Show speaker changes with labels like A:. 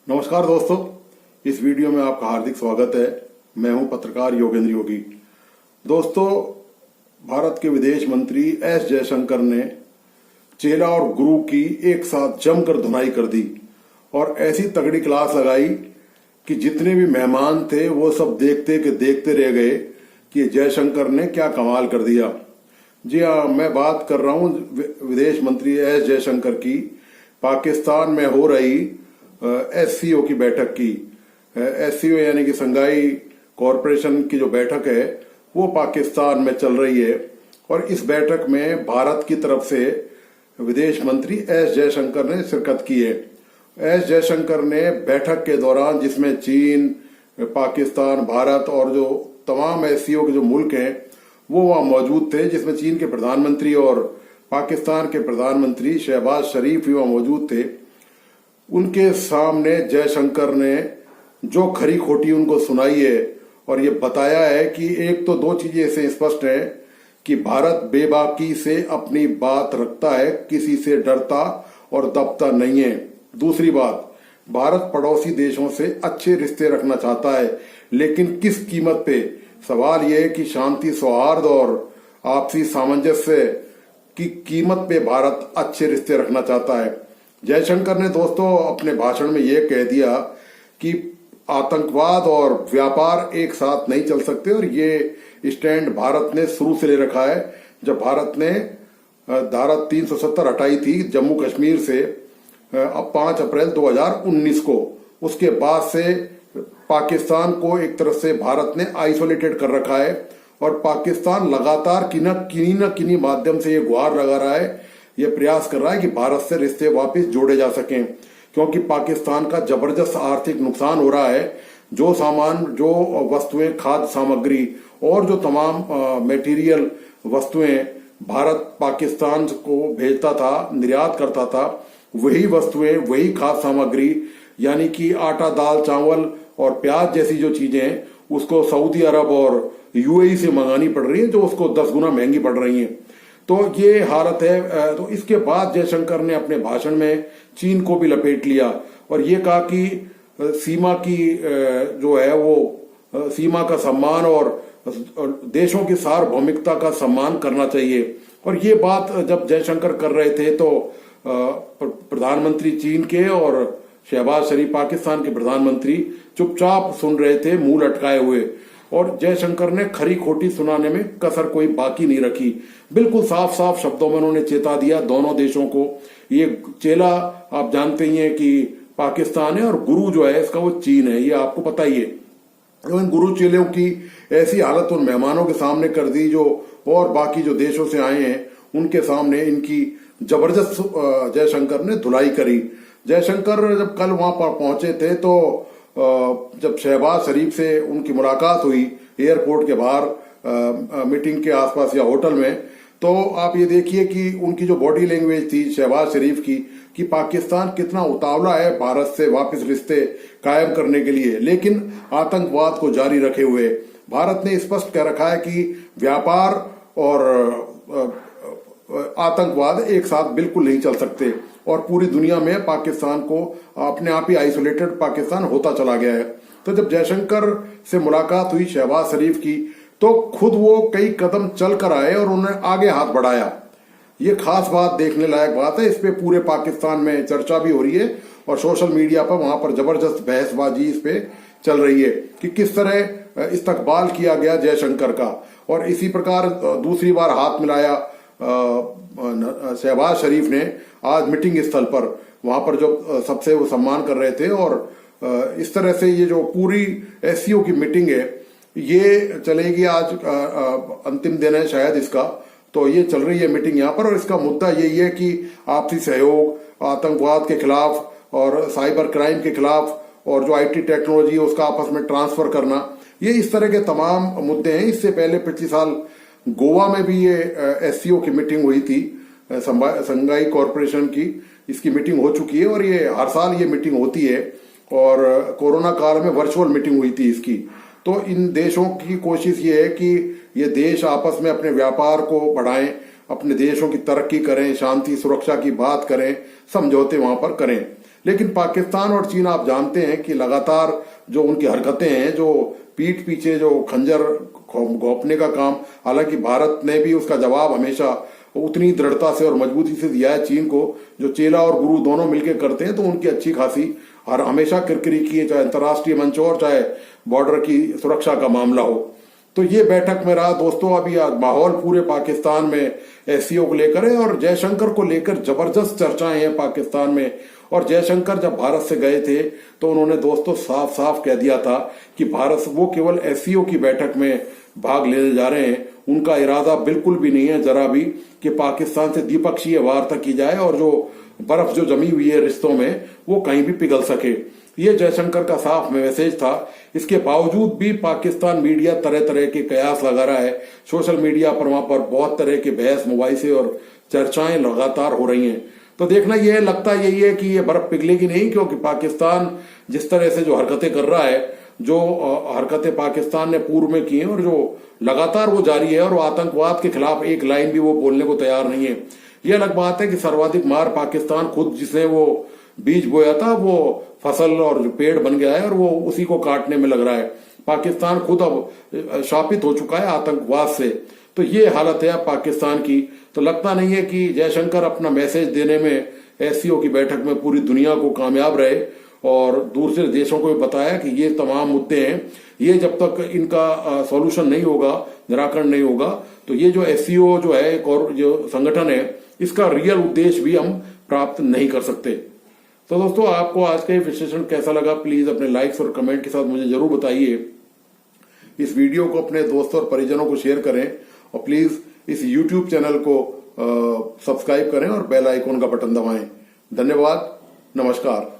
A: नमस्कार दोस्तों, इस वीडियो में आपका हार्दिक स्वागत है। मैं हूं पत्रकार योगेंद्र योगी। दोस्तों, भारत के विदेश मंत्री एस जयशंकर ने चेला और गुरु की एक साथ जमकर धुनाई कर दी और ऐसी तगड़ी क्लास लगाई कि जितने भी मेहमान थे वो सब देखते रह गए कि जयशंकर ने क्या कमाल कर दिया। जी हाँ, मैं बात कर रहा हूं विदेश मंत्री एस जयशंकर की पाकिस्तान में हो रही एससीओ की बैठक की। एससीओ यानी कि शंघाई कॉरपोरेशन की जो बैठक है वो पाकिस्तान में चल रही है और इस बैठक में भारत की तरफ से विदेश मंत्री एस जयशंकर ने शिरकत की है। एस जयशंकर ने बैठक के दौरान, जिसमें चीन, पाकिस्तान, भारत और जो तमाम एससीओ के जो मुल्क हैं वो वहां मौजूद थे, जिसमें चीन के प्रधानमंत्री और पाकिस्तान के प्रधानमंत्री शहबाज शरीफ भी वहां मौजूद थे। उनके सामने जयशंकर ने जो खरी खोटी उनको सुनाई है और ये बताया है कि एक तो दो चीजें इससे स्पष्ट है कि भारत बेबाकी से अपनी बात रखता है, किसी से डरता और दबता नहीं है। दूसरी बात, भारत पड़ोसी देशों से अच्छे रिश्ते रखना चाहता है, लेकिन किस कीमत पे। सवाल यह है कि शांति, सौहार्द और आपसी सामंजस्य की कीमत पे भारत अच्छे रिश्ते रखना चाहता है। जयशंकर ने दोस्तों अपने भाषण में यह कह दिया कि आतंकवाद और व्यापार एक साथ नहीं चल सकते और ये स्टैंड भारत ने शुरू से ले रखा है। जब भारत ने धारा 370 हटाई थी जम्मू कश्मीर से 5 अप्रैल 2019 को, उसके बाद से पाकिस्तान को एक तरह से भारत ने आइसोलेटेड कर रखा है और पाकिस्तान लगातार किन्हीं माध्यम से ये गुहार लगा रहा है, ये प्रयास कर रहा है कि भारत से रिश्ते वापस जोड़े जा सकें, क्योंकि पाकिस्तान का जबरदस्त आर्थिक नुकसान हो रहा है। जो सामान, जो वस्तुएं, खाद्य सामग्री और जो तमाम मटेरियल वस्तुएं भारत पाकिस्तान को भेजता था, निर्यात करता था, वही वस्तुएं, वही खाद्य सामग्री यानी कि आटा, दाल, चावल और प्याज जैसी जो चीजें उसको सऊदी अरब और यूएई से मंगानी पड़ रही है, जो उसको 10 गुना महंगी पड़ रही है। तो ये हालत है। तो इसके बाद जयशंकर ने अपने भाषण में चीन को भी लपेट लिया और ये कहा कि सीमा की जो है वो सीमा का सम्मान और देशों की सार्वभौमिकता का सम्मान करना चाहिए। और ये बात जब जयशंकर कर रहे थे तो प्रधानमंत्री चीन के और शहबाज शरीफ पाकिस्तान के प्रधानमंत्री चुपचाप सुन रहे थे, मुंह लटकाए हुए। और जयशंकर ने खरी खोटी सुनाने में कसर कोई बाकी नहीं रखी। बिल्कुल साफ साफ शब्दों में उन्होंने चेता दिया दोनों देशों को। ये चेला आप जानते ही हैं कि पाकिस्तान है और गुरु जो है इसका वो चीन है, ये आपको पता ही है। उन गुरु चेलों की ऐसी हालत उन मेहमानों के सामने कर दी जो और बाकी जो देशों से आए हैं उनके सामने इनकी जबरदस्त जयशंकर ने धुलाई करी। जयशंकर जब कल वहां पर पहुंचे थे तो जब शहबाज शरीफ से उनकी मुलाकात हुई एयरपोर्ट के बाहर मीटिंग के आसपास या होटल में, तो आप ये देखिए कि उनकी जो बॉडी लैंग्वेज थी शहबाज शरीफ की कि पाकिस्तान कितना उतावला है भारत से वापस रिश्ते कायम करने के लिए, लेकिन आतंकवाद को जारी रखे हुए। भारत ने स्पष्ट कह रखा है कि व्यापार और आतंकवाद एक साथ बिल्कुल नहीं चल सकते और पूरी दुनिया में पाकिस्तान को अपने आप ही आइसोलेटेड पाकिस्तान होता चला गया है। तो जब जयशंकर से मुलाकात हुई शहबाज शरीफ की तो खुद वो कई कदम चल कर आए और उन्होंने आगे हाथ बढ़ाया। ये खास बात, देखने लायक बात है। इस पे पूरे पाकिस्तान में चर्चा भी हो रही है और सोशल मीडिया पर वहां पर जबरदस्त बहसबाजी इस पे चल रही है कि किस तरह इस्तकबाल किया गया जयशंकर का। और इसी प्रकार दूसरी बार हाथ मिलाया शहबाज शरीफ ने आज मीटिंग स्थल पर, वहां पर जो सबसे वो सम्मान कर रहे थे। और इस तरह से ये जो पूरी एससीओ की मीटिंग है ये चलेगी। आज अंतिम दिन है शायद इसका, तो ये चल रही है मीटिंग यहाँ पर और इसका मुद्दा यही है कि आपसी सहयोग, आतंकवाद के खिलाफ और साइबर क्राइम के खिलाफ और जो आईटी टेक्नोलॉजी है उसका आपस में ट्रांसफर करना, ये इस तरह के तमाम मुद्दे हैं। इससे पहले पिछले साल गोवा में भी ये एससीओ की मीटिंग हुई थी, शंघाई कॉरपोरेशन की, इसकी मीटिंग हो चुकी है और ये हर साल ये मीटिंग होती है और कोरोना काल में वर्चुअल मीटिंग हुई थी इसकी। तो इन देशों की कोशिश ये है कि ये देश आपस में अपने व्यापार को बढ़ाएं, अपने देशों की तरक्की करें, शांति सुरक्षा की बात करें, समझौते वहां पर करें। लेकिन पाकिस्तान और चीन आप जानते हैं कि लगातार जो उनकी हरकतें हैं, जो पीठ पीछे जो खंजर घोंपने का काम, हालांकि भारत ने भी उसका जवाब हमेशा उतनी दृढ़ता से और मजबूती से दिया है चीन को। जो चेला और गुरु दोनों मिलकर करते हैं तो उनकी अच्छी खासी और हमेशा किरकिरी की है, चाहे अंतर्राष्ट्रीय मंच हो और चाहे बॉर्डर की सुरक्षा का मामला हो। तो ये बैठक में रहा दोस्तों। अभी माहौल पूरे पाकिस्तान में एससीओ को लेकर है और जयशंकर को लेकर जबरदस्त चर्चाएं हैं पाकिस्तान में। और जयशंकर जब भारत से गए थे तो उन्होंने दोस्तों साफ साफ कह दिया था कि भारत वो केवल एससीओ की बैठक में भाग लेने जा रहे हैं। उनका इरादा बिल्कुल भी नहीं है जरा भी कि पाकिस्तान से द्विपक्षीय वार्ता की जाए और जो बर्फ जो जमी हुई है रिश्तों में वो कहीं भी पिघल सके। ये जयशंकर का साफ मैसेज था। इसके बावजूद भी पाकिस्तान मीडिया तरह तरह के कयास लगा रहा है। सोशल मीडिया पर वहां पर बहुत तरह के बहस मुबाहिसे और चर्चाएं लगातार हो रही हैं। तो देखना यह लगता यही है कि ये बर्फ पिघलेगी नहीं, क्योंकि पाकिस्तान जिस तरह से जो हरकतें कर रहा है, जो हरकतें पाकिस्तान ने पूर्व में की हैं और जो लगातार वो जारी है, और आतंकवाद के खिलाफ एक लाइन भी वो बोलने को तैयार नहीं है। ये अलग बात है कि सर्वाधिक मार पाकिस्तान खुद जिसने वो बीज बोया था वो फसल और जो पेड़ बन गया है और वो उसी को काटने में लग रहा है। पाकिस्तान खुद अब शापित हो चुका है आतंकवाद से। तो ये हालत है पाकिस्तान की। तो लगता नहीं है कि जयशंकर अपना मैसेज देने में एससीओ की बैठक में पूरी दुनिया को कामयाब रहे और दूसरे देशों को भी बताया कि ये तमाम मुद्दे हैं, ये जब तक इनका सॉल्यूशन नहीं होगा, निराकरण नहीं होगा, तो ये जो एससीओ जो है एक और जो संगठन है, इसका रियल उद्देश्य भी हम प्राप्त नहीं कर सकते। तो दोस्तों, आपको आज का ये विश्लेषण कैसा लगा, प्लीज अपने लाइक्स और कमेंट के साथ मुझे जरूर बताइए। इस वीडियो को अपने दोस्तों और परिजनों को शेयर करें और प्लीज इस YouTube चैनल को सब्सक्राइब करें और बेल आइकॉन का बटन दबाएं। धन्यवाद, नमस्कार।